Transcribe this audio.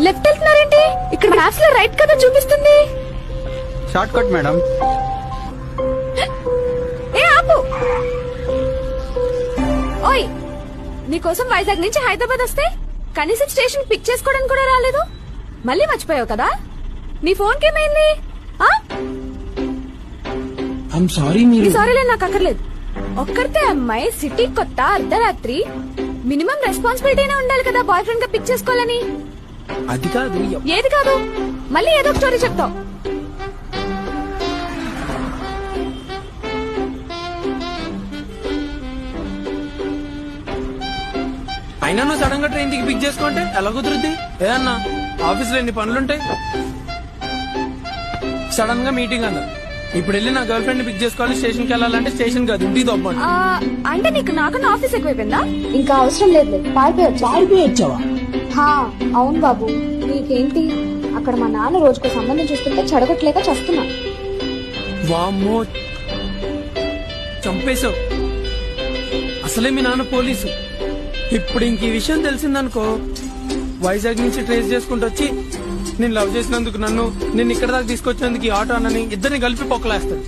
Left వెళ్తున్నారేంటి? ఇక్కడ maps లో right కదా చూపిస్తుంది. Short cut madam. ఏ ఆపు. ఓయ్, నీకోసం వైజాగ్ నుంచి హైదరాబాద్ వస్తే కనీసం స్టేషన్ పిక్ చేసుకోవడానికి కూడా రాలేదు. మళ్ళీ మర్చిపోయావు కదా? నీ ఫోన్ కేమైంది? సారీలే, నాకు అక్కర్లేదు. ఒక్కరితే అమ్మాయి, సిటీ కొత్త, అర్ధరాత్రి, మినిమం రెస్పాన్సిబిలిటీనే ఉండాలి కదా బాయ్ ఫ్రెండ్ గా పిక్ చేసుకోవాలని. అది కాదు. ఏది కాదు? మళ్ళీ ఏదో ఒక స్టోరీ చెప్తావు. అయినా నువ్వు సడన్ గా ట్రైన్ దిగి పిక్ చేసుకుంటే ఎలా కుదురుద్ది? ఏదన్నా ఆఫీస్ లో ఎన్ని పనులుంటాయి. సడన్ గా మీటింగ్ అన్నా. ఇప్పుడు వెళ్ళి నా గర్ల్ ఫ్రెండ్ పిక్ చేసుకోవాలి, స్టేషన్ కి వెళ్ళాలంటే స్టేషన్ కాదు ఇంటికి తప్పండి. అంటే నీకు నాకన్నా ఆఫీస్ ఎక్కువైపోయిందా? ఇంకా అవసరం లేదు, పారిపోయొచ్చావా? అవును బాబు, నీకేంటి? అక్కడ మా నాన్న రోజుకో సంబంధం చూస్తుంటే చెడగొట్టలేక చేస్తున్నా. వామ్మో, చంపేశావు. అసలే మీ నాన్న పోలీసు. ఇప్పుడు ఇంక ఈ విషయం తెలిసిందనుకో, వైజాగ్ నుంచి ట్రేస్ చేసుకుంటూ వచ్చి నేను లవ్ చేసినందుకు, నిన్ను ఇక్కడ దాకా తీసుకొచ్చినందుకు ఈ ఆటో అన్నని ఇద్దరిని కలిపి పొక్కలేస్తాడు.